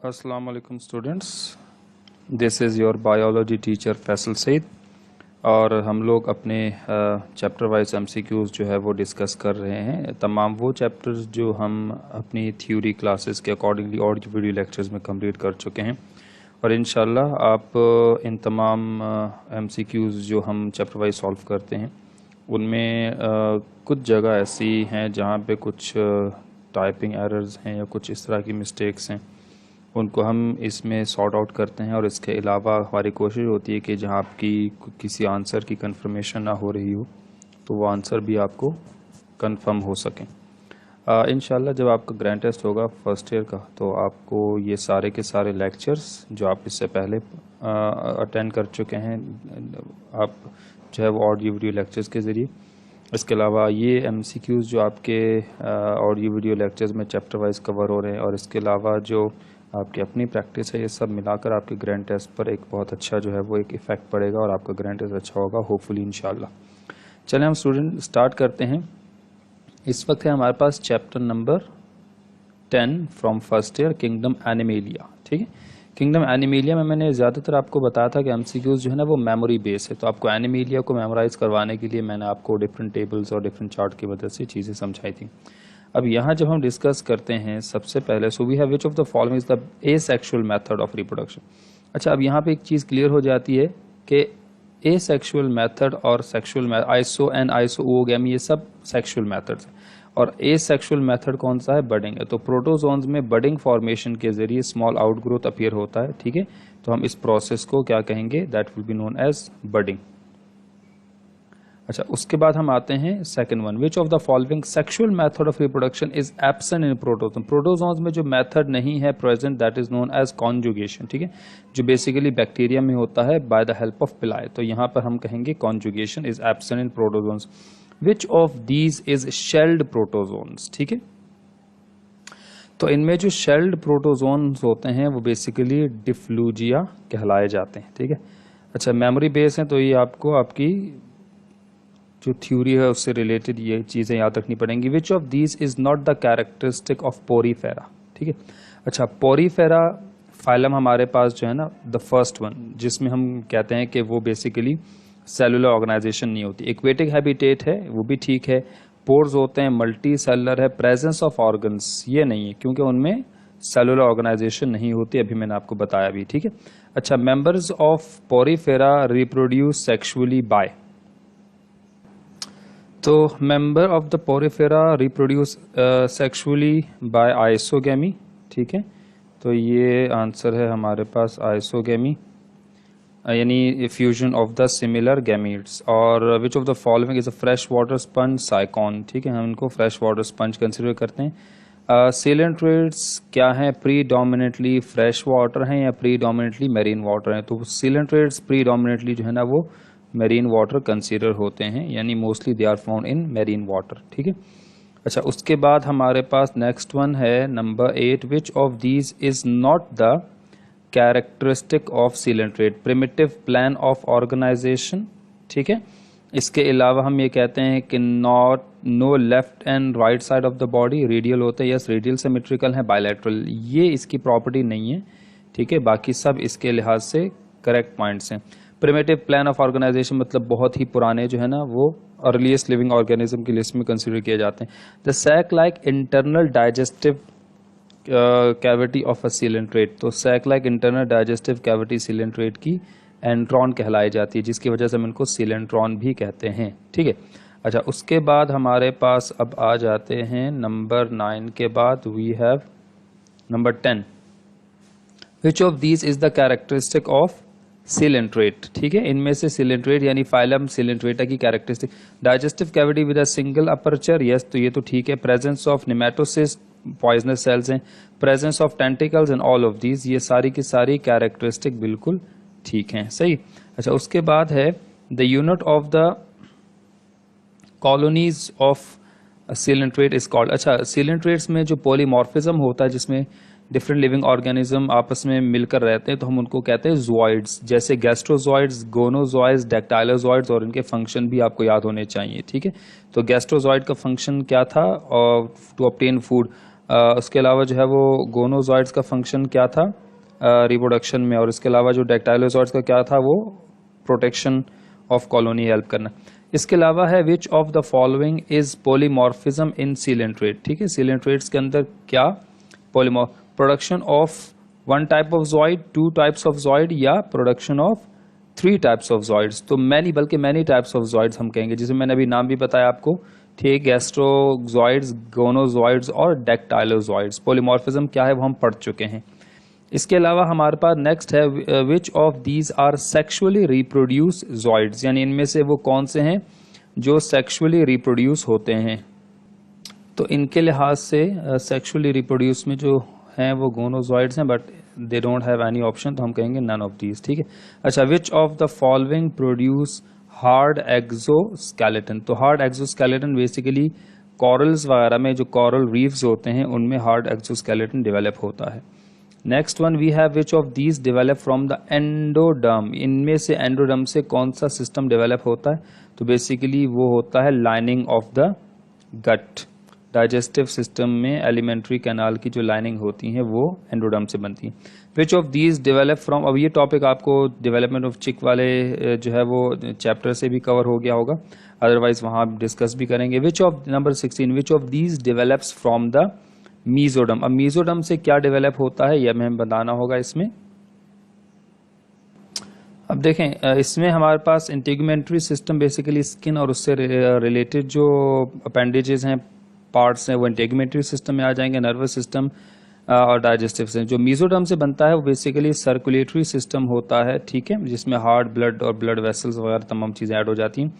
अस्सलाम वालेकुम students, this is your biology teacher Faisal Saeed और हम लोग अपने चैप्टर वाइज एमसीक्यूज़ जो है वो डिस्कस कर रहे हैं। तमाम वो चैप्टर्स जो हम अपनी थ्योरी क्लासेस के अकॉर्डिंगली ऑडियो वीडियो लेक्चर्स में कंप्लीट कर चुके हैं और इंशाल्लाह आप इन तमाम एमसीक्यूज़ जो हम चैप्टर वाइज सॉल्व करते हैं उनमें कुछ जगह ऐसी हैं जहाँ पे कुछ टाइपिंग एरर्स हैं या कुछ इस तरह की मिस्टेक्स हैं, उनको हम इसमें सॉर्ट आउट करते हैं। और इसके अलावा हमारी कोशिश होती है कि जहाँ आपकी किसी आंसर की कंफर्मेशन ना हो रही हो तो वो आंसर भी आपको कंफर्म हो सकें। इंशाल्लाह जब आपका ग्रैंड टेस्ट होगा फर्स्ट ईयर का तो आपको ये सारे के सारे लेक्चर्स जो आप इससे पहले अटेंड कर चुके हैं आप जो है वो ऑडियो वीडियो लेक्चर्स के ज़रिए, इसके अलावा ये एमसीक्यूज़ जो आपके ऑडियो वीडियो लेक्चर्स में चैप्टर वाइज कवर हो रहे हैं और इसके अलावा जो आपकी अपनी प्रैक्टिस है, ये सब मिलाकर आपके ग्रैंड टेस्ट पर एक बहुत अच्छा जो है वो एक इफ़ेक्ट पड़ेगा और आपका ग्रैंड टेस्ट अच्छा होगा होपफुली इंशाल्लाह। चलें हम स्टूडेंट स्टार्ट करते हैं। इस वक्त है हमारे पास chapter number 10 from first year, kingdom animalia. ठीक है, किंगडम एनिमेलिया में मैंने ज़्यादातर आपको बताया था कि एमसीक्यूज़ जो है ना वो मेमोरी बेस है, तो आपको एनिमेलिया को मेमोराइज़ करवाने के लिए मैंने आपको डिफरेंट टेबल्स और डिफरेंट चार्ट की मदद से चीज़ें समझाई थी। अब यहाँ जब हम डिस्कस करते हैं सबसे पहले so we have which of the following is the asexual method of reproduction. अच्छा, अब यहाँ पे एक चीज़ क्लियर हो जाती है कि एसेक्सुअल मेथड और सेक्सुअल आइसो एंड आइसोओगैमी ये सब सेक्सुअल मेथड्स हैं और एसेक्सुअल मेथड कौन सा है, बडिंग है। तो प्रोटोजोन्स में बडिंग फॉर्मेशन के जरिए स्मॉल आउटग्रोथ अपीयर होता है। ठीक है, तो हम इस प्रोसेस को क्या कहेंगे, that will be known as budding. अच्छा, उसके बाद हम आते हैं second one, which of the following sexual method of reproduction is absent in protozoan. Protozoans में जो मेथड नहीं है present that is known as conjugation. ठीक है, जो बेसिकली बैक्टीरिया में होता है बाय द हेल्प ऑफ पिलाई, तो यहाँ पर हम कहेंगे conjugation is absent in protozoans. Which of these is shelled protozoans. ठीक है, तो इनमें जो शेल्ड प्रोटोजोन्स होते हैं वो बेसिकली डिफ्लूजिया कहलाए जाते हैं। ठीक है, अच्छा मेमोरी बेस है तो ये आपको आपकी जो थ्योरी है उससे रिलेटेड ये चीज़ें याद रखनी पड़ेंगी। विच of these is not the characteristic of Porifera. ठीक है, अच्छा पोरीफेरा फाइलम हमारे पास जो है ना द फर्स्ट वन, जिसमें हम कहते हैं कि वो बेसिकली सेलुलर ऑर्गेनाइजेशन नहीं होती, एक्वेटिक हैबिटेट है वो भी ठीक है, पोर्स होते हैं, मल्टी सेलुलर है, प्रेजेंस ऑफ ऑर्गन्स ये नहीं है क्योंकि उनमें सेलुलर ऑर्गेनाइजेशन नहीं होती, अभी मैंने आपको बताया भी। ठीक है, अच्छा members of porifera reproduce sexually by, तो member of the porifera reproduce sexually by isogamy. ठीक है, तो ये आंसर है हमारे पास आइसोगेमी यानी fusion of the similar gametes. और which of the following is a fresh water sponge sycon. ठीक है, हम इनको फ्रेश वाटर स्पंज कंसिडर करते हैं। सिलेंट्रेट्स क्या है, प्रीडोमिनेटली फ्रेश वाटर हैं या प्रीडोमिनेटली मेरीन वाटर हैं, तो सिलेंट्रेट्स प्रीडोमिनेटली जो है ना वो मेरीन वाटर कंसीडर होते हैं, यानी mostly they are found in marine water. ठीक है, अच्छा उसके बाद हमारे पास नेक्स्ट वन है number 8, which of these is not the characteristic of coelenterate, primitive plan of organization. ठीक है, इसके अलावा हम ये कहते हैं कि not no left and right side of the body, radial होते हैं, यस रेडियल सिमेट्रिकल है, बायलैटरल ये इसकी प्रॉपर्टी नहीं है। ठीक है, बाकी सब इसके लिहाज से करेक्ट पॉइंट्स हैं। प्रिमिटिव प्लान ऑफ ऑर्गेनाइजेशन मतलब बहुत ही पुराने जो है ना वो अर्लीस्ट लिविंग ऑर्गेनिज्म की लिस्ट में कंसीडर किए जाते हैं। The sac like internal digestive cavity of a coelenterate, तो sac like internal digestive cavity coelenterate की एंट्रॉन कहलाई जाती है, जिसकी वजह से हम इनको सिलेंट्रॉन भी कहते हैं। ठीक है, अच्छा उसके बाद हमारे पास अब आ जाते हैं नंबर 9 के बाद we have number 10, which of these is the characteristic of coelenterate. ठीक है, इनमें से सिलेंट्रेट यानी फाइलम सिलेंट्रेटा की characteristic, digestive cavity with a single aperture, yes तो ये तो ठीक है, presence of nematocyst poisonous cells हैं, presence of tentacles and all of these, ये सारी की सारी कैरेक्टरिस्टिक बिल्कुल ठीक हैं। सही, अच्छा उसके बाद है the unit of the colonies of coelenterate is called. अच्छा सिलेंट्रेट्स में जो पॉलीमॉर्फिज्म होता है जिसमें डिफरेंट लिविंग ऑर्गेनिज्म आपस में मिलकर रहते हैं तो हम उनको कहते हैं ज़ोइड्स, जैसे गैस्ट्रोजॉइड्स, गोनोजॉइड्स, डेक्टाइलोजॉइड्स, और इनके फंक्शन भी आपको याद होने चाहिए। ठीक है, तो गैस्ट्रोजॉइड का फंक्शन क्या था, टू ऑब्टेन फूड, उसके अलावा जो है वो गोनोजॉइड्स का फंक्शन क्या था रिप्रोडक्शन में, और इसके अलावा जो डेक्टाइलोजॉइड्स का क्या था वो प्रोटेक्शन ऑफ कॉलोनी हेल्प करना। इसके अलावा है which of the following is polymorphism in coelenterate. ठीक है, सीलेंट्रेट्स के अंदर क्या production of one type of zooid, two types of zooid, या production of three types of zooids. तो मैनी, बल्कि मैनी टाइप्स ऑफ जॉइड्स हम कहेंगे, जिसमें मैंने अभी नाम भी बताया आपको, ठीक, गैस्ट्रोजॉइड्स, गोनोजॉइड्स और डेक्टाइलोजॉइड्स। पॉलीमॉर्फिज्म क्या है वो हम पढ़ चुके हैं। इसके अलावा हमारे पास नेक्स्ट है which of these are sexually reproduce zooids, यानी इनमें से वो कौन से हैं जो सेक्सुअली रिप्रोड्यूस होते हैं। तो इनके लिहाज से सेक्सुअली रिप्रोड्यूस में जो हैं वो गोनोजॉइड्स हैं, but they don't have any option, तो हम कहेंगे नन ऑफ दीज। ठीक है, अच्छा, which of the following produce hard exoskeleton. तो हार्ड एक्सोस्केलेटन बेसिकली कॉरल्स वगैरह में जो कॉरल रीफ्स होते हैं उनमें हार्ड एक्सोस्केलेटन डेवलप होता है। Next one we have which of these develop from the endoderm. इनमें से एंडोडर्म से कौन सा सिस्टम डेवलप होता है, तो बेसिकली वो होता है lining of the gut. Digestive system में एलिमेंट्री कैनाल की जो लाइनिंग होती है वो एंडोडर्म से बनती है। Which of these develop from, अब ये टॉपिक आपको डेवलपमेंट ऑफ चिक वाले जो है वो चैप्टर से भी कवर हो गया होगा, अदरवाइज वहां डिस्कस भी करेंगे। Which of number 16, which of these develops from the mesoderm. अब मीजोडम से क्या डेवलप होता है यह हमें बताना होगा इसमें। अब देखें, इसमें हमारे पास इंटीग्यूमेंट्री सिस्टम बेसिकली स्किन और उससे रिलेटेड जो अपेंडेजेस हैं, पार्ट्स हैं, वो इंटीग्यूमेंट्री सिस्टम में आ जाएंगे, नर्वस सिस्टम और डाइजेस्टिव सिस्टम। जो मीजोडर्म से बनता है वो बेसिकली सर्कुलेटरी सिस्टम होता है, ठीक है, जिसमें हार्ट, ब्लड और ब्लड वेसल्स वगैरह तमाम चीज़ें ऐड हो जाती हैं।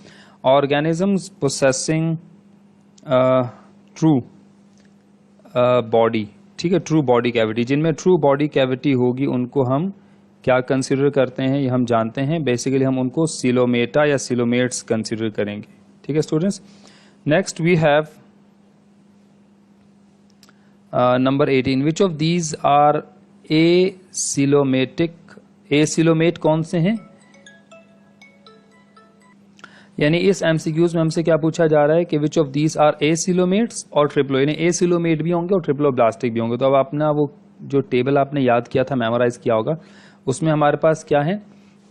ऑर्गेनिजम्स प्रोसेसिंग ट्रू बॉडी, ठीक है, ट्रू बॉडी कैविटी, जिनमें ट्रू बॉडी कैविटी होगी उनको हम क्या कंसिडर करते हैं ये हम जानते हैं। बेसिकली हम उनको सिलोमेटा या सिलोमेट्स कंसिडर करेंगे। ठीक है students, next we have number 18, which of these are acoelomatic. Acoelomate कौन से हैं, यानी इस एमसीक्यूज में हमसे क्या पूछा जा रहा है कि which of these are acoelomates और ट्रिप्लो, यानी एसिलोमेट भी होंगे और ट्रिप्लोब्लास्टिक भी होंगे। तो अब अपना वो जो टेबल आपने याद किया था, मेमोराइज किया होगा, उसमें हमारे पास क्या है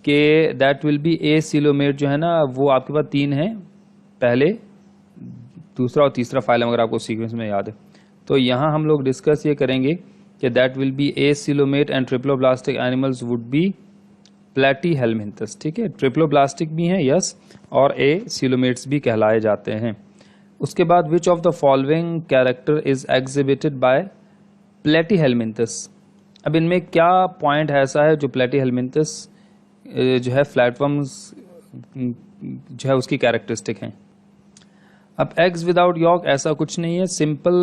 कि दैट विल बी एसिलोमेट जो है ना वो आपके पास तीन है, पहले, दूसरा और तीसरा फाइलम, अगर आपको सीक्वेंस में याद है। तो यहाँ हम लोग डिस्कस ये करेंगे कि that will be acoelomate and triploblastic animals would be platyhelminthes. ठीक है, ट्रिप्लोब्लास्टिक भी हैं यस, और एसिलोमेट्स भी कहलाए जाते हैं। उसके बाद which of the following character is exhibited by platyhelminthes. अब इनमें क्या पॉइंट है ऐसा है जो प्लेटीहेलमिन्थस जो है फ्लैटवर्म्स जो है उसकी कैरेक्टरिस्टिक हैं। अब एग्स विदाउट यॉक ऐसा कुछ नहीं है, simple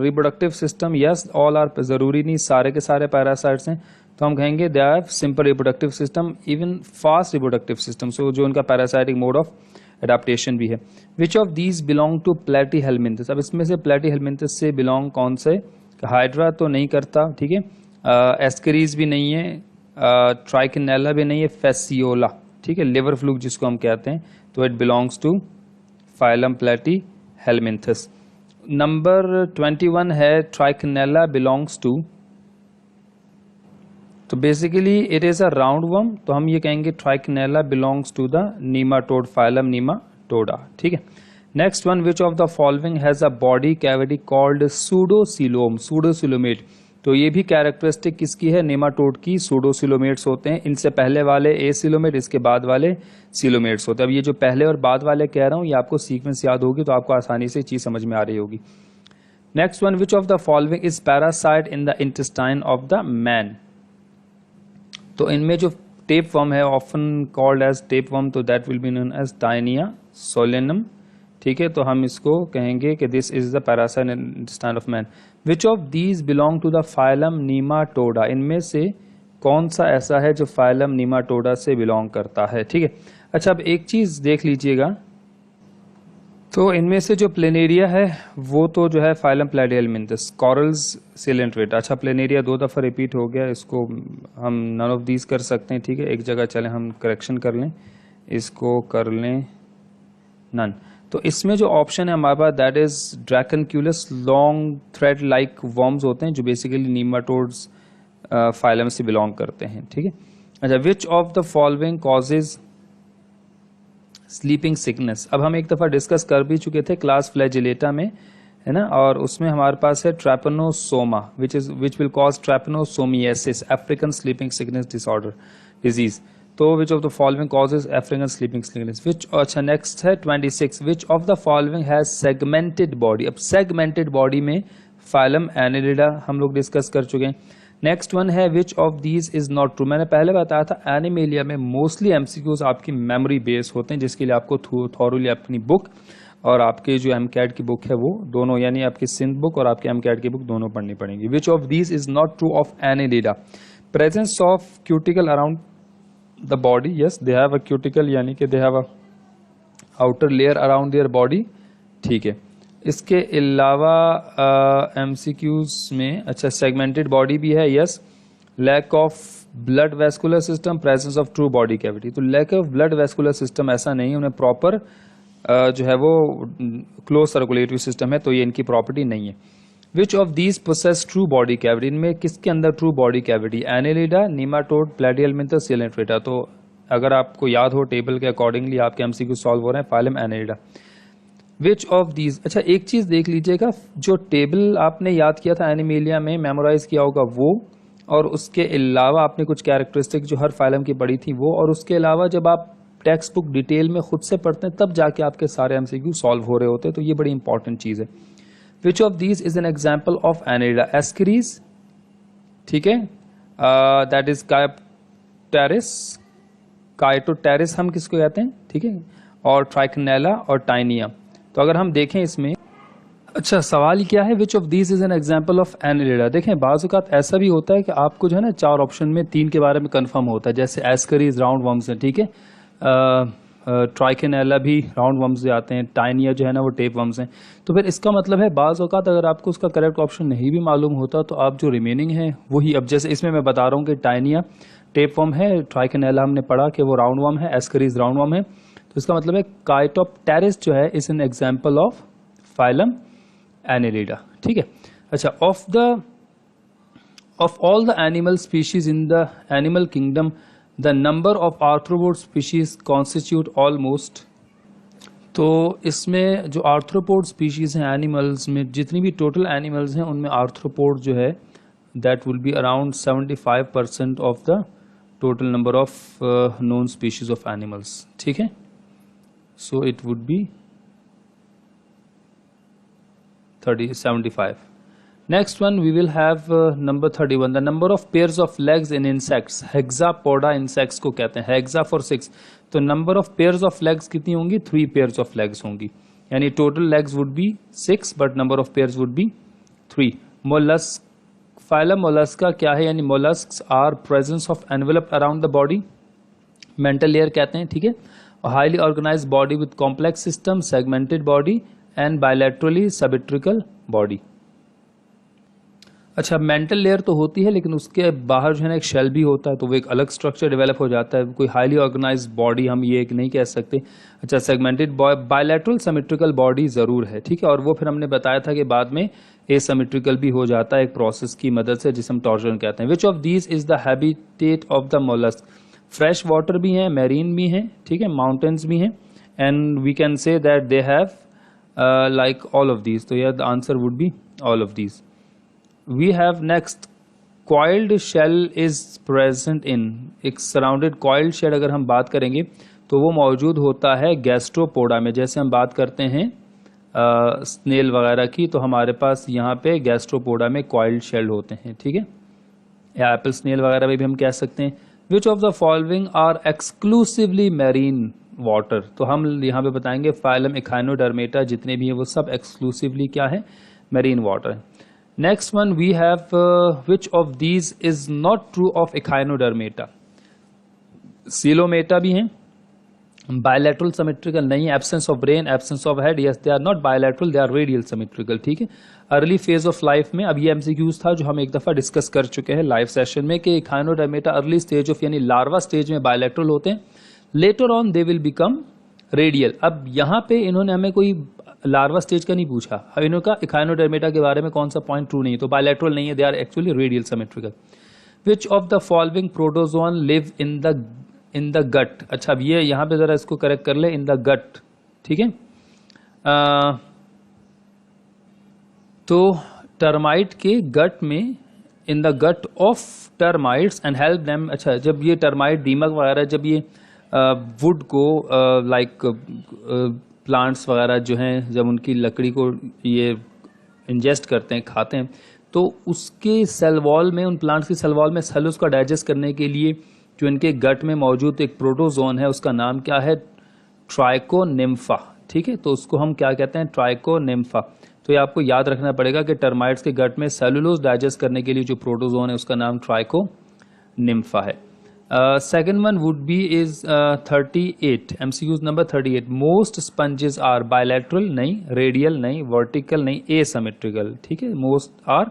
reproductive system, yes, all are, जरूरी नहीं सारे के सारे पैरासाइट्स हैं, तो हम कहेंगे they are simple reproductive system, even fast reproductive system, so जो उनका पैरासाइटिक मोड ऑफ एडाप्टेशन भी है। Which of these belong to platyhelminthes. अब इसमें से प्लेटीहेलमिन्थस से बिलोंग कौन से, हाइड्रा तो नहीं करता, ठीक है, एस्करीज भी नहीं है, ट्राइकिनेला भी नहीं है, फेसियोला, ठीक है, लिवर फ्लूक जिसको हम कहते हैं, तो it belongs to phylum platyhelminthes. Number 21 है ट्राइकिनेला बिलोंग्स टू, तो basically it is a round worm, तो हम ये कहेंगे trichinella belongs to the nematode phylum nematoda. ठीक है, next one, which of the following has a body cavity called pseudocoelom, pseudocoelomate. तो ये भी कैरेक्टरिस्टिक किसकी है, नेमाटोड की, सूडोसिलोमेट्स होते हैं। इनसे पहले वाले एसिलोमेट, इसके बाद वाले सिलोमेट्स होते हैं। अब ये जो पहले और बाद वाले कह रहा हूं ये आपको सीक्वेंस याद होगी तो आपको आसानी से चीज समझ में आ रही होगी। Next one, which of the following is parasite in the intestine of the man. तो इनमें जो टेप वर्म है, often called as tape worm, तो that will be known as taenia solium. ठीक है, तो हम इसको कहेंगे कि this is the parasite in intestine of man. Which of these belong to the phylum nematoda. इनमें से कौन सा ऐसा है जो फाइलम नीमाटोडा से बिलोंग करता है। ठीक है, अच्छा, अब एक चीज देख लीजिएगा, तो इनमें से जो प्लेनेरिया है वो तो जो है फाइलम प्लेटीहेलमिन्थस, कॉरल्स सिलेंट्रेट। अच्छा, प्लेनेरिया 2 दफा रिपीट हो गया, इसको हम नन ऑफ दीज कर सकते हैं। ठीक है, एक जगह चले हम करेक्शन कर लें, इसको कर लें नन। तो इसमें जो ऑप्शन है हमारे पास that is dracunculus, long thread like worms होते हैं जो बेसिकली नीमाटोड्स फाइलम से बिलोंग करते हैं, ठीक है। अच्छा, which of the following causes sleeping sickness. अब हम एक दफा डिस्कस कर भी चुके थे क्लास फ्लैजिलेटा में, है ना, और उसमें हमारे पास है trypanosoma which will cause trypanosomiasis, African sleeping sickness disorder disease. तो which of the following causes African sleeping sickness which. अच्छा, नेक्स्ट है 26, which of the following has segmented body. अब सेगमेंटेड बॉडी में फाइलम एनिलिडा हम लोग discuss कर चुके हैं। नेक्स्ट वन है which of these is not true. मैंने पहले बताया था एनिमेलिया में मोस्टली एमसीक्यूज आपकी मेमोरी बेस होते हैं, जिसके लिए आपको थॉरोली अपनी बुक और आपके जो एमकैट की बुक है वो दोनों, यानी आपकी सिंध बुक और आपके एमकैट की बुक दोनों पढ़नी पड़ेंगी। विच of these is not true of Annelida. Presence of cuticle around the body, yes they have a cuticle, यानी कि they have a outer layer around their body, ठीक है। इसके अलावा एमसीक्यूज में अच्छा सेगमेंटेड बॉडी भी है, yes. Lack of blood vascular system, presence of true body cavity. तो lack of blood vascular system ऐसा नहीं, उन्हें प्रॉपर जो है वो क्लोज सर्कुलेटरी सिस्टम है, तो ये इनकी प्रॉपर्टी नहीं है। Which of these possess true body cavity. इनमें किसके अंदर true body cavity, annelida, nematode, platyhelminthes, coelenterata. तो अगर आपको याद हो टेबल के अकॉर्डिंगली आपके एमसीक्यू सॉल्व हो रहे हैं, phylum Annelida. Which of these. अच्छा, एक चीज देख लीजिएगा, जो टेबल आपने याद किया था एनिमेलिया में, मेमोराइज किया होगा वो, और उसके अलावा आपने कुछ कैरेक्टरिस्टिक जो हर फाइलम की पढ़ी थी वो, और उसके अलावा जब आप टेक्स्ट बुक डिटेल में खुद से पढ़ते हैं तब जाके आपके सारे एमसीक्यू सॉल्व हो रहे होते हैं, तो ये बड़ी इंपॉर्टेंट चीज है। Which of these is an example of annelida. Ascaris, ठीक है, दैट इज कायोप्टेरिस, काइटोटेरिस हम किसको कहते हैं, ठीक है, और ट्राइकनेला और टाइनिया। तो अगर हम देखें इसमें, अच्छा सवाल क्या है, which of these is an example of Annelida. देखें बाज़ औक़ात ऐसा भी होता है कि आपको जो है ना 4 ऑप्शन में 3 के बारे में कंफर्म होता है, जैसे एस्करीज राउंड वर्म्स है, ठीक है, ट्राइकेनेला भी राउंड वर्म्स से आते हैं, टाइनिया जो है ना वो टेप वर्म्स हैं। तो फिर इसका मतलब है बाज़ औक़ात अगर आपको उसका करेक्ट ऑप्शन नहीं भी मालूम होता तो आप जो रिमेनिंग है वही, अब जैसे इसमें मैं बता रहा हूँ कि टाइनिया टेप वर्म है, ट्राइकेनेला हमने पढ़ा कि वो राउंड वर्म है, एस्करीज राउंड वर्म है, तो इसका मतलब है काइटोप्टेरिस जो है is an example of phylum Annelida, ठीक है। अच्छा, of all the animal species in the animal kingdom the number of arthropod species constitute almost. तो इसमें जो आर्थ्रोपोड स्पीशीज हैं एनिमल्स में, जितनी भी टोटल एनिमल्स हैं उनमें आर्थ्रोपोड जो है that will be around 75% of the total number of known species of animals, ठीक है। So it would be 75. Next one we will have number 31. The number of pairs of legs in insects. Hexapoda insects को कहते हैं, hexa for 6. तो number of pairs of legs कितनी होंगी, 3 pairs of legs होंगी, यानी total legs would be 6 but number of pairs would be 3. Mollusk, phylum mollusca क्या है, यानी mollusks are presence of envelope around the body, mental layer कहते हैं, ठीक है। Highly organised body with complex system, segmented body and bilaterally symmetrical body. अच्छा, mantle layer तो होती है लेकिन उसके बाहर जो है ना एक शेल भी होता है, तो वो एक अलग स्ट्रक्चर डेवलप हो जाता है, कोई हाईली ऑर्गेनाइज्ड बॉडी हम ये एक नहीं कह सकते। अच्छा, सेगमेंटेड बायलैटरल सिमेट्रिकल बॉडी जरूर है, ठीक है, और वो फिर हमने बताया था कि बाद में एसिमेट्रिकल भी हो जाता है एक प्रोसेस की मदद से जिसे हम टॉर्जन कहते हैं। Which of these is the habitat of the mollusc. Fresh water भी हैं, मैरीन भी हैं, ठीक है, माउंटेन्स भी हैं, and we can say that they have like all of these. तो यार the answer would be all of these. We have next coiled shell is present in. एक सराउंडेड कॉइल्ड शेल अगर हम बात करेंगे तो वो मौजूद होता है गैस्ट्रोपोडा में। जैसे हम बात करते हैं स्नेल वगैरह की, तो हमारे पास यहाँ पे गैस्ट्रोपोडा में कॉइल्ड शेल होते हैं, ठीक है, या एप्पल स्नेल वगैरह में भी हम कह सकते हैं। Which of the following are exclusively marine water. तो हम यहाँ पे बताएंगे फाइलम इखाइनोडर्मेटा जितने भी हैं वो सब एक्सक्लूसिवली क्या है, मैरीन वाटर है। Next one we have which of these is not true of echinodermata. Coelomata भी हैं, बायलैटरल सिमेट्रिकल नहीं, absence of brain, absence of head, yes they are not bilateral, they are radial symmetrical, ठीक है। Early phase of life में, अब ये MCQs था जो हम एक दफा डिस्कस कर चुके हैं लाइव सेशन में कि इखाइनोडर्मेटा अर्ली स्टेज ऑफ यानी लार्वा स्टेज में बायलैटरल होते हैं, later on they will become radial. अब यहाँ पे इन्होंने हमें कोई लार्वा स्टेज का नहीं पूछा, अब इन्होंने कहा इखाइनोडर्मेटा के बारे में कौन सा पॉइंट ट्रू नहीं है, तो बायलैटरल नहीं है, they are actually radial symmetrical. Which of the following protozoan live in the gut. अच्छा, अब ये यहाँ पे जरा इसको करेक्ट कर ले, इन द गट, ठीक है। तो टर्माइट के गट में, in the gut of termites and help them. अच्छा, जब ये टर्माइट, दीमक वगैरह जब ये वुड को लाइक प्लांट्स वगैरह जो हैं, जब उनकी लकड़ी को ये इंजेस्ट करते हैं, खाते हैं, तो उसके सेल वॉल में, उन प्लांट्स की सेल वॉल में सेल्यूलोज को डाइजेस्ट करने के लिए जो इनके गट में मौजूद एक प्रोटोजोन है, उसका नाम क्या है, ट्राइकोनिम्फा, ठीक है। तो उसको हम क्या कहते हैं, ट्राइकोनिम्फा। तो ये आपको याद रखना पड़ेगा कि टर्माइट्स के गट में सेल्यूलोज डाइजेस्ट करने के लिए जो प्रोटोजोन है उसका नाम ट्राइकोनिम्फा है। Second one would be is 38, MCQs number 38। Most sponges are bilateral नहीं, रेडियल नहीं, वर्टिकल नहीं, एसिमेट्रिकल, ठीक है। मोस्ट आर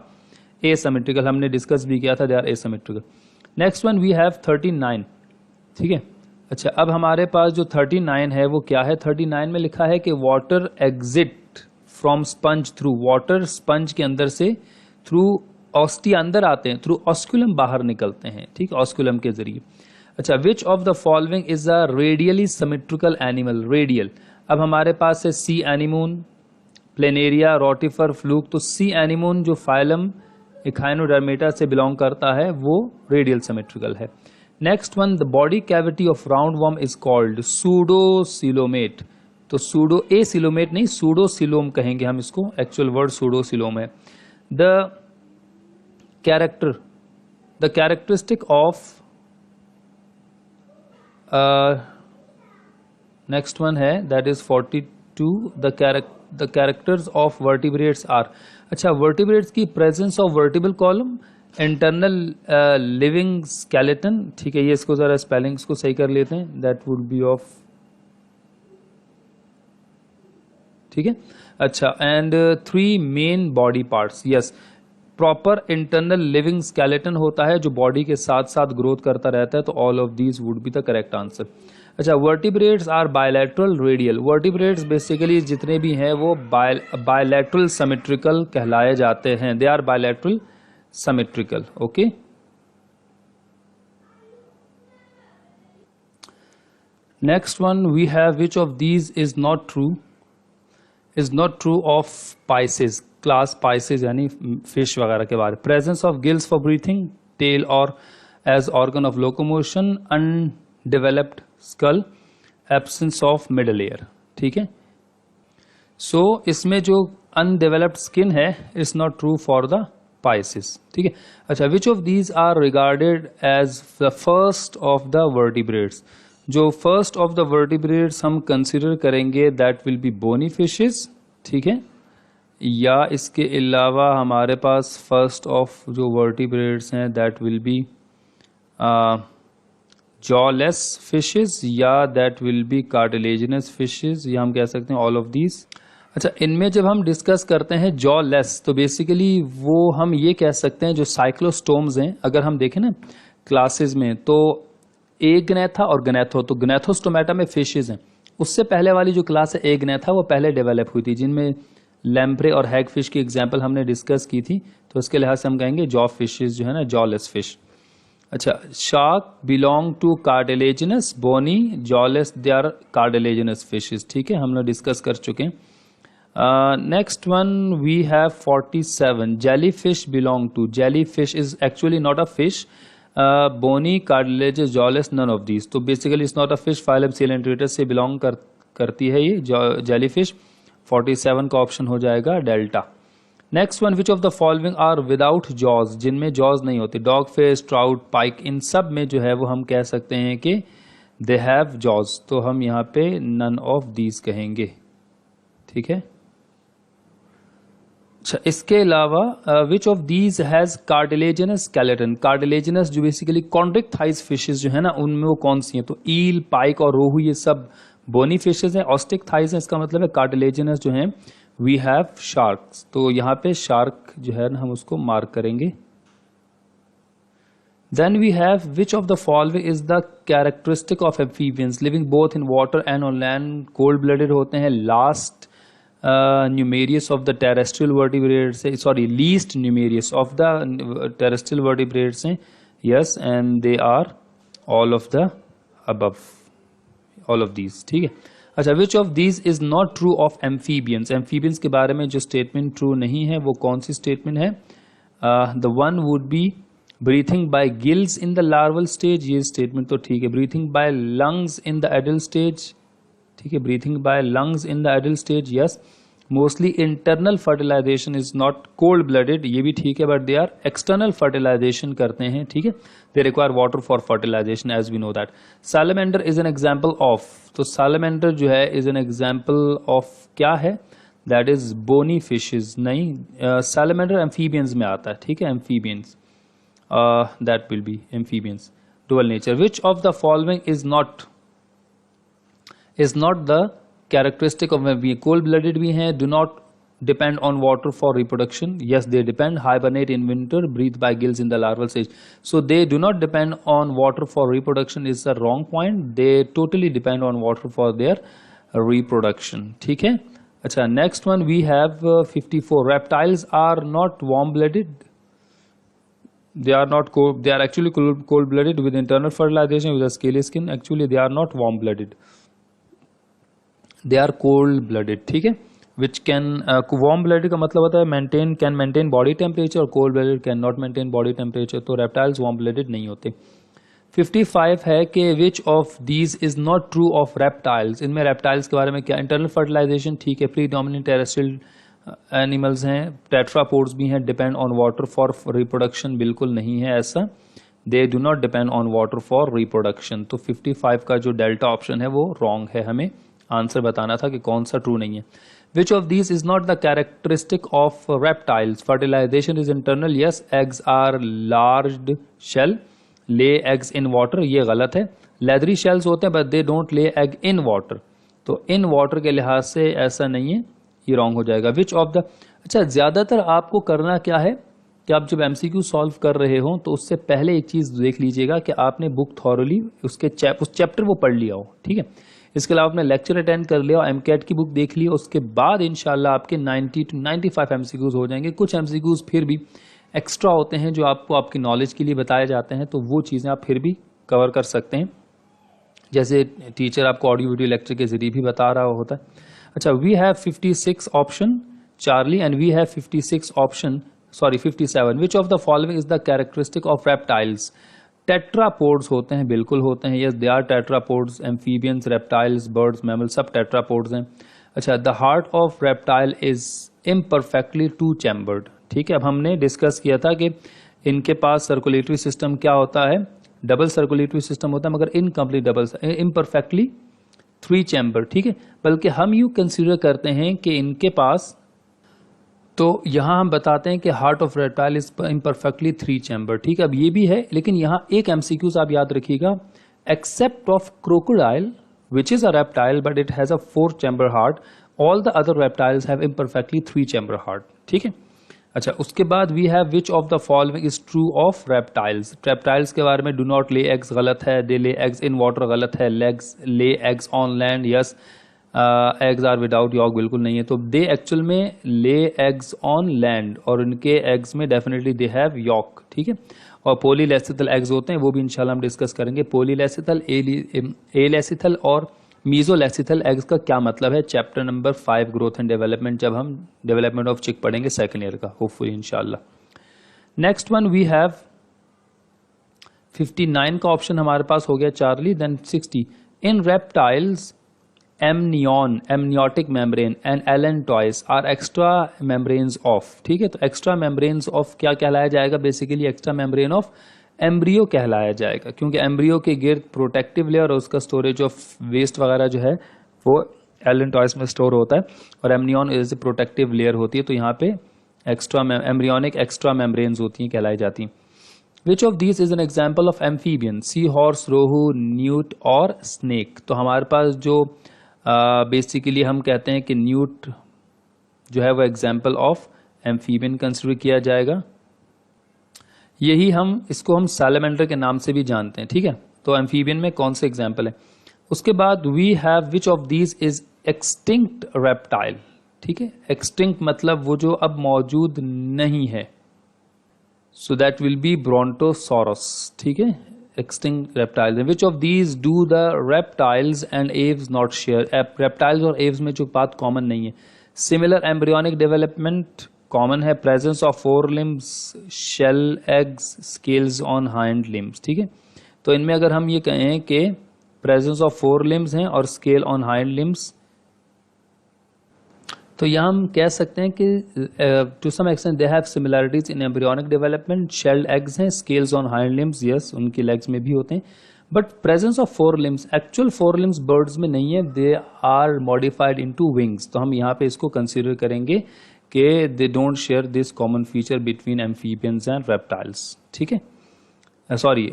एसिमेट्रिकल, हमने डिस्कस भी किया था, they are asymmetrical. Next one we have 39, ठीक है। अच्छा, अब हमारे पास जो 39 है वो क्या है, 39 में लिखा है कि water exit from sponge through, water sponge के अंदर से थ्रू ऑस्टिया अंदर आते हैं, थ्रू ऑस्कुलम बाहर निकलते हैं, ठीक, ऑस्कुलम के जरिए। अच्छा, which of the following is a radially symmetrical animal, radial. अब हमारे पास है सी एनिमोन, प्लेनेरिया, रोटिफर, फ्लूक। तो सी एनिमोन जो फाइलम इखाइनोडर्मेटा से बिलोंग करता है वो रेडियल सिमेट्रिकल है। Next one, the body cavity of round worm is called pseudocoelomate. तो सूडो एसिलोमेट नहीं, सूडोसिलोम कहेंगे हम इसको, एक्चुअल वर्ड सूडोसिलोम है। The characteristic of, next one है that is 42, the characters of vertebrates are. अच्छा, vertebrates की presence of vertebral column, internal living skeleton, ठीक है। ये इसको जरा स्पेलिंग्स को सही कर लेते हैं, दैट वुड बी ऑफ, ठीक है। अच्छा, and 3 main body parts, yes, proper internal living skeleton होता है जो बॉडी के साथ साथ ग्रोथ करता रहता है, तो all of these would be the correct answer. अच्छा, vertebrates are bilateral, radial. Vertebrates basically जितने भी हैं वो बायलैटरल सिमेट्रिकल कहलाए जाते हैं, they are bilateral symmetrical, okay. Next one we have, which of these is not true of pisces, class pisces यानी fish वगैरह के बारे में। Presence of gills for breathing, tail और as organ of locomotion, undeveloped skull, absence of middle year, ठीक है। So इसमें जो अनडेवलप्ड स्किन है is not true for the pisces, ठीक है। अच्छा, which of these are regarded as the first of the vertebrates. जो फर्स्ट ऑफ द वर्टिब्रेट्स हम कंसिडर करेंगे that will be bony fishes, ठीक है। या इसके अलावा हमारे पास फर्स्ट ऑफ जो वर्टिब्रेट्स हैं that will be jawless fishes, या that will be cartilaginous fishes, या हम कह सकते हैं ऑल ऑफ दीज। अच्छा, इनमें जब हम डिस्कस करते हैं जॉलेस, तो बेसिकली वो हम ये कह सकते हैं जो साइक्लोस्टोम्स हैं, अगर हम देखें ना क्लासेस में, तो एग्नेथा और ग्नेथो, तो ग्नेथोस्टोमेटा में फिशेज हैं। उससे पहले वाली जो क्लास है एग्नेथा, वो पहले डेवलप हुई थी, जिनमें लैम्प्रे और हैग फिश की एग्जाम्पल हमने डिस्कस की थी, तो उसके लिहाज से हम कहेंगे जॉ फिशेज जो है ना, जॉलेस फिश। अच्छा, shark belong to cartilaginous, bony, jawless, they are cartilaginous fishes, ठीक है, हम लोग डिस्कस कर चुके हैं। Next one we have 47, jelly fish belong to, jelly fish is actually not a fish, bony, cartilaginous, jawless, none of these. तो basically it's not a fish, phylum coelenterates से belong करती है ये जेली फिश। 47 का option हो जाएगा delta. Next one, which of the following are without jaws, जिनमें jaws नहीं होते, डॉग फिश, ट्राउट, पाइक, इन सब में जो है वो हम कह सकते हैं कि दे हैव जॉज, तो हम यहाँ पे नन ऑफ दीज कहेंगे, ठीक है। अच्छा, इसके अलावा विच of these has cartilaginous skeleton, cartilaginous जो बेसिकली कॉन्ड्रिक थाइज फिशेज जो है ना, उनमें वो कौन सी हैं, तो ईल, पाइक और रोहू ये सब बोनी फिशेज हैं। ऑस्टिक थाइज है, इसका मतलब है कार्टिलेजिनस जो है। वी हैव शार्क्स, तो यहाँ पे शार्क जो है ना हम उसको मार्क करेंगे। Then we have which of the following is the characteristic of amphibians living both in water and on land? Cold blooded होते हैं. Last numerous of the terrestrial vertebrates से, sorry, least numerous of the terrestrial vertebrates हैं. Yes, and they are all of the above, all of these. ठीक है. अच्छा, which of these is not true of amphibians? amphibians के बारे में जो statement true नहीं है वो कौन सी statement है? The one would be breathing by gills in the larval stage. ये statement तो ठीक है. breathing by lungs in the adult stage, ठीक है. breathing by lungs in the adult stage, yes. mostly internal fertilization is not cold blooded, ये भी ठीक है. but they are external fertilization करते हैं, ठीक है. they require water for fertilization as we know that. salamander is an example of, तो salamander जो है is an example of क्या है? that is bony fishes. नहीं, salamander amphibians में आता है, ठीक है. amphibians, that will be amphibians. dual nature. which of the following is not the characteristic of amphibian? cold blooded भी हैं. do not depend on water for reproduction. yes, they depend. hibernate in winter, breathe by gills in the larval stage. so they do not depend on water for reproduction is the wrong point. they totally depend on water for their reproduction. ठीक है. अच्छा, next one we have 54. reptiles are not warm blooded. they are not cold, they are actually cold blooded with internal fertilization with a scaly skin. actually they are not warm blooded, they are cold blooded. ठीक है. which can warm blooded का मतलब होता है can maintain body temperature, और cold blooded can not maintain body temperature. तो reptiles warm blooded नहीं होते. 55 है कि which of these is not true of reptiles. इनमें reptiles के बारे में क्या? internal fertilization ठीक है. predominant terrestrial एनिमल्स हैं. टेट्रापोड्स भी हैं. Depend on water for reproduction बिल्कुल नहीं है ऐसा. They do not depend on water for reproduction. तो 55 का जो डेल्टा ऑप्शन है वो रॉन्ग है. हमें आंसर बताना था कि कौन सा ट्रू नहीं है. Which of these is not the characteristic of reptiles? Fertilisation is internal. Yes. Eggs are large shell, lay eggs in water. ये गलत है. लेदरी शेल्स होते हैं but they don't lay egg in water. तो in water के लिहाज से ऐसा नहीं है, ये रॉन्ग हो जाएगा. विच ऑफ द, अच्छा, ज्यादातर आपको करना क्या है कि आप जब एमसीक्यू सॉल्व कर रहे हो तो उससे पहले एक चीज देख लीजिएगा कि आपने बुक थॉरली उस चैप्टर वो पढ़ लिया हो. ठीक है. इसके अलावा आपने लेक्चर अटेंड कर लिया, एमकेट की बुक देख लिया. उसके बाद इंशाल्लाह आपके 90 to 95 एमसीक्यूज हो जाएंगे. कुछ एमसीक्यूज फिर भी एक्स्ट्रा होते हैं जो आपको आपकी नॉलेज के लिए बताए जाते हैं, तो वो चीजें आप फिर भी कवर कर सकते हैं, जैसे टीचर आपको ऑडियो वीडियो लेक्चर के जरिए भी बता रहा होता है. अच्छा, we have 56 option Charlie and we have 56 option, sorry 57. Which of the following is the characteristic of reptiles? Tetrapods होते हैं, बिल्कुल होते हैं. Yes, they are tetrapods. Amphibians, reptiles, birds, mammal सब टेट्रापोड्स हैं. अच्छा, the heart of reptile is imperfectly two chambered. ठीक है. अब हमने डिस्कस किया था कि इनके पास सर्कुलेटरी सिस्टम क्या होता है? डबल सर्कुलेटरी सिस्टम होता है, मगर इनकम्प्लीट डबल, इम्परफेक्टली 3 चैम्बर. ठीक है. बल्कि हम यू कंसीडर करते हैं कि इनके पास, तो यहां हम बताते हैं कि heart of reptile is imperfectly 3 chamber. ठीक है. अब ये भी है, लेकिन यहां एक एमसीक्यूज आप याद रखिएगा. Except of crocodile which is a reptile but it has a 4 chamber heart, all the other reptiles have imperfectly 3 chamber heart. ठीक है. अच्छा, उसके बाद we have which of the following is true of reptiles? Reptiles के बारे में do not lay eggs गलत है. दे ले एग्स इन वाटर गलत है. Legs lay eggs on land. Yes. Eggs are without yolk बिल्कुल नहीं है. तो दे एक्चुअल में ले एग्स ऑन लैंड, और उनके एग्स में डेफिनेटली दे हैव यॉक. ठीक है. और पोलीलेसिथल एग्स होते हैं, वो भी इंशाल्लाह हम डिस्कस करेंगे. पोलीलेसिथल, एलेसिथल और मीजोलेसिथल एग्स का क्या मतलब है? Chapter number 5 growth and development, जब हम डेवलपमेंट ऑफ चिक पढ़ेंगे सेकेंड ईयर का, होपफुली इंशाल्लाह. नेक्स्ट वन वी हैव 59 का ऑप्शन हमारे पास हो गया Charlie. Then 60. In reptiles amnion, amniotic membrane and allantois are extra membranes of. ठीक है. तो एक्स्ट्रा मेम्ब्रेन्स ऑफ क्या कहलाया जाएगा? Basically extra membrane of embryo कहलाया जाएगा, क्योंकि एम्ब्रियो के गिर्द प्रोटेक्टिव लेयर और उसका स्टोरेज ऑफ वेस्ट वगैरह जो है वो एलेंटॉइस में स्टोर होता है, और एमनियन जैसे प्रोटेक्टिव लेयर होती है, तो यहाँ पे एक्स्ट्रा एम्ब्रियोनिक एक्स्ट्रा मेम्ब्रेन्स होती हैं, कहलाई जाती हैं. Which of these is an example of amphibian? Sea horse, rohu, newt और स्नेक. तो हमारे पास जो बेसिकली हम कहते हैं कि न्यूट जो है वो एग्जाम्पल ऑफ एम्फीबियन कंसिडर किया जाएगा. यही इसको हम सैलमेंडर के नाम से भी जानते हैं, ठीक है। तो एम्फीबियन में कौन से एग्जाम्पल है। उसके बाद we have which of these is extinct reptile, ठीक है। एक्सटिंक्ट मतलब वो जो अब मौजूद नहीं है, so that will be brontosaurus, ठीक है। Extinct reptiles, which of these do the reptiles and aves not share. रेप्टाइल्स और एव्स में जो बात कॉमन नहीं है। सिमिलर एम्ब्रियोनिक डेवलपमेंट कॉमन है। Presence of four limbs, shell, eggs, scales on hind limbs, ठीक है। तो इनमें अगर हम ये कहें कि प्रेजेंस ऑफ फोर लिम्स हैं और स्केल ऑन हाइंड लिम्स, तो यहाँ हम कह सकते हैं कि to some extent they have similarities in embryonic development. Shelled eggs हैं, scales on hind limbs, yes उनकी लेग्स में भी होते हैं। But presence of four limbs, actual four limbs birds में नहीं है, they are modified into wings. तो हम यहाँ पे इसको कंसिडर करेंगे कि they don't share this common feature between amphibians and reptiles, ठीक है। सॉरी,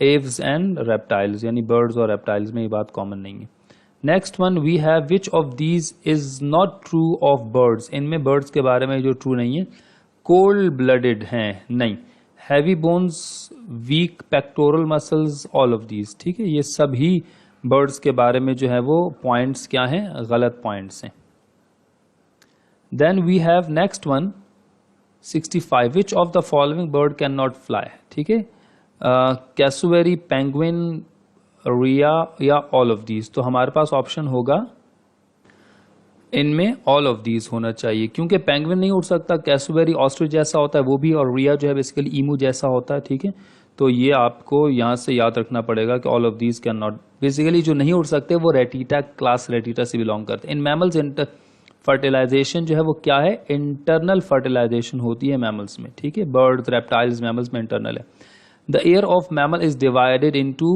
एव्स एंड रेप्टाइल्स, यानी बर्ड्स और रेप्टाइल्स में ये बात कॉमन नहीं है। Next one we have which of these is not true of birds. इनमें बर्ड्स के बारे में जो ट्रू नहीं है। कोल्ड ब्लडेड हैं, नहीं। Heavy bones, weak pectoral muscles, all of these, ठीक है। ये सभी बर्ड्स के बारे में जो है वो पॉइंट्स क्या हैं, गलत पॉइंट्स हैं। Then we have next one 65, which of the following bird can not fly, ठीक है। कैसुवेरी, पेंगुइन, रिया या ऑल ऑफ दीज। तो हमारे पास ऑप्शन होगा इनमें ऑल ऑफ दीज होना चाहिए, क्योंकि पेंगुइन नहीं उड़ सकता, कैसुवेरी ऑस्ट्रिच जैसा होता है वो भी, और रिया जो है बेसिकली ईमू जैसा होता है, ठीक है। तो ये आपको यहाँ से याद रखना पड़ेगा कि all of these can not. Basically जो नहीं उड़ सकते वो रेटिटा, क्लास रेटिटा से बिलोंग करते हैं। इन मैमल्स फर्टिलाइजेशन जो है वो क्या है, इंटरनल फर्टिलाइजेशन होती है मैमल्स में, ठीक है। बर्ड्स, रेप्टाइल्स, मैमल्स में इंटरनल है। The ear of mammal is divided into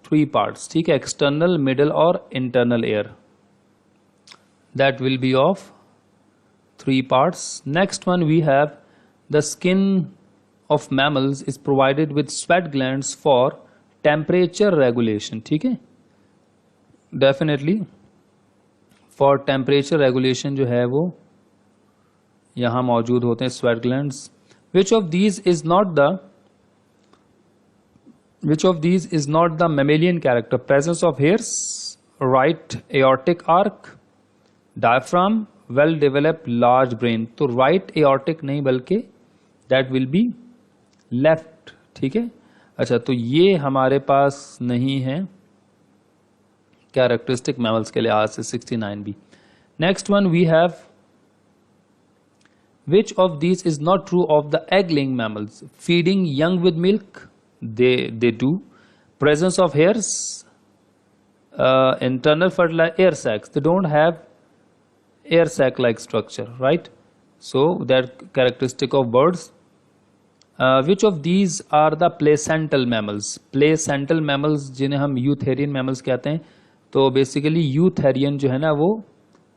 3 parts, ठीक है। एक्सटर्नल, मिडल और internal ear, that will be of 3 parts. Next one we have the skin of mammals is provided with sweat glands for temperature regulation, ठीक है। Definitely for temperature regulation जो है वो यहां मौजूद होते हैं sweat glands. Which of these is not the mammalian character. Presence of hairs, right aortic arch, diaphragm, well developed large brain. तो राइट एओर्टिक नहीं बल्कि दैट विल बी लेफ्ट, ठीक है। अच्छा, तो ये हमारे पास नहीं है कैरेक्टरिस्टिक मैमल्स के लिहाज से। 69 भी। Next one we have which of these is not true of the egg laying mammals. Feeding young with milk, they do. Presence of hairs, internal fertilizer, air sacs, they don't have air sac like structure, right? So that characteristic of birds. Which of these are the placental mammals? Placental mammals जिन्हें हम eutherian mammals कहते हैं, तो basically eutherian जो है ना वो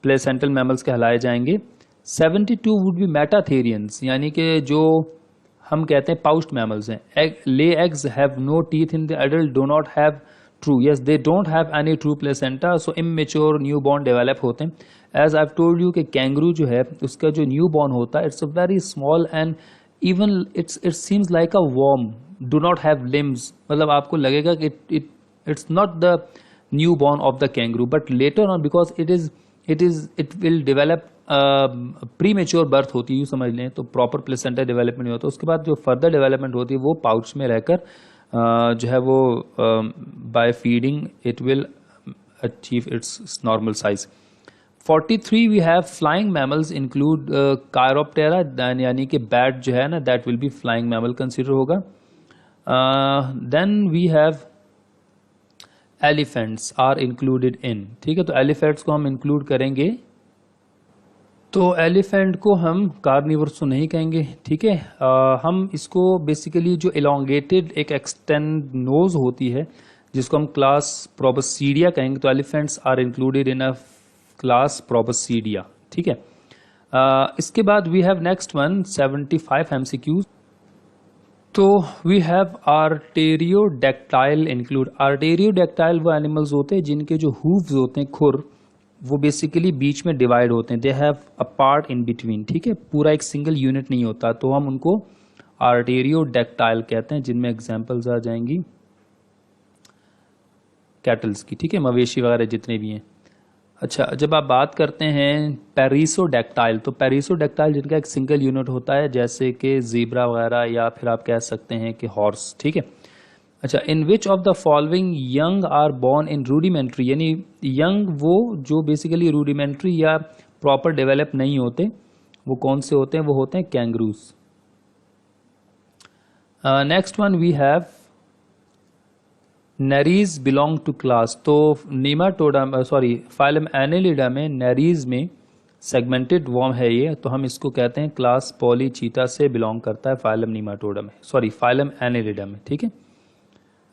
placental mammals कहलाए जाएंगे। 72 would be metatherians, यानी कि जो हम कहते हैं पाउच्ड मैमल्स हैं। Lay eggs have no teeth in the adult, do not have true, yes they don't have any true placenta, so immature new born develop होते हैं। एज आई टोल्ड यू कि कैंगरू जो है उसका जो new born होता है it's a very small and even it seems like a worm, do not have limbs. मतलब आपको लगेगा कि it's not the new born of the kangaroo, but later on because it will develop pre mature birth होती है, यूँ समझ लें, तो प्रॉपर प्लेसेंटा डेवलपमेंट नहीं होता। उसके बाद जो फर्दर डेवलपमेंट होती है वो पाउच में रहकर जो है वो by feeding it will achieve its normal size. 43 we have flying mammals include chiroptera, यानी कि बैट जो है ना that will be flying mammal consider होगा। Then we have elephants are included in, ठीक है। तो एलिफेंट्स को हम इंक्लूड करेंगे, तो एलिफेंट को हम कार्निवोरस तो नहीं कहेंगे, ठीक है। हम इसको बेसिकली जो एलोंगेटेड एक एक्सटेंड नोज होती है जिसको हम क्लास प्रोबोसीडिया कहेंगे, तो elephants are included in a class proboscidea, ठीक है। इसके बाद we have next one 75 MCQs. तो we have artiodactyl include. Artiodactyl वो एनिमल्स होते हैं जिनके जो हूव्स होते हैं, खुर, वो बेसिकली बीच में डिवाइड होते हैं, they have a part in between, ठीक है। पूरा एक सिंगल यूनिट नहीं होता, तो हम उनको आर्टेरियोडेक्टाइल कहते हैं, जिनमें एग्जाम्पल्स आ जाएंगी कैटल्स की, ठीक है, मवेशी वगैरह जितने भी हैं। अच्छा, जब आप बात करते हैं पेरिसोडेक्टाइल, तो पेरिसोडेक्टाइल जिनका एक सिंगल यूनिट होता है, जैसे कि जीब्रा वगैरह, या फिर आप कह सकते हैं कि हॉर्स, ठीक है। अच्छा, in which of the following young are born in rudimentary, यानी यंग वो जो बेसिकली रूडिमेंट्री या प्रॉपर डेवलप नहीं होते, वो कौन से होते हैं? वो होते हैं kangaroos. Next one we have Nereis belong to class, तो नीमाटोडा फाइलम एनेलिडा में नेरीज में सेगमेंटेड वॉर्म है ये, तो हम इसको कहते हैं क्लास पॉलीचीटा से बिलोंग करता है फाइलम नीमाटोडा में, फाइलम एनेलिडा में, ठीक है।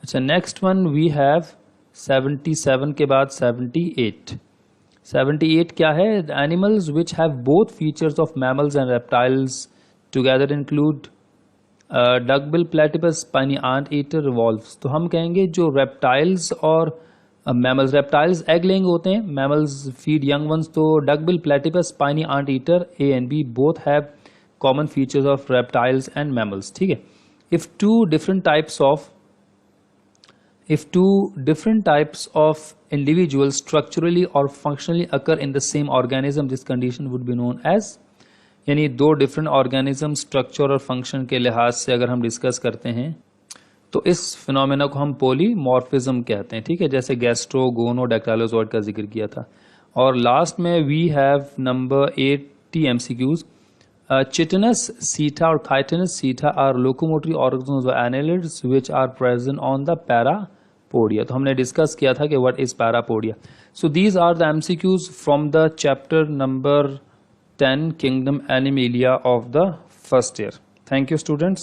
अच्छा, नेक्स्ट वन वी हैव 77 के बाद 78। 78 क्या है? Animals which have both features of mammals and reptiles together include duckbill, platypus, spiny ant eater, revolves. तो हम कहेंगे जो रेप्टाइल्स और मैमल्स, रेप्टाइल्स एग लेइंग होते हैं, मैमल्स फीड यंग वंस, तो duckbill, platypus, spiny ant eater A and B both have common features of reptiles and mammals, ठीक है। If two different types of individuals structurally or functionally occur in the same organism, this condition would be known as, यानी दो different organism structure और function के लिहाज से अगर हम डिस्कस करते हैं तो इस फिनोमेना को हम पॉलीमॉर्फिज्म कहते हैं, ठीक है, जैसे गैस्ट्रो, गोनो, डेक्टाइलोजॉइड का जिक्र किया था। और लास्ट में we have number 80 MCQs। Chitinous seta और chitinous seta are locomotory organs of annelids which are present on the parapodia. तो हमने डिस्कस किया था कि what is parapodia. So these are the MCQs from the chapter number 10 Kingdom Animalia of the first year. Thank you, students.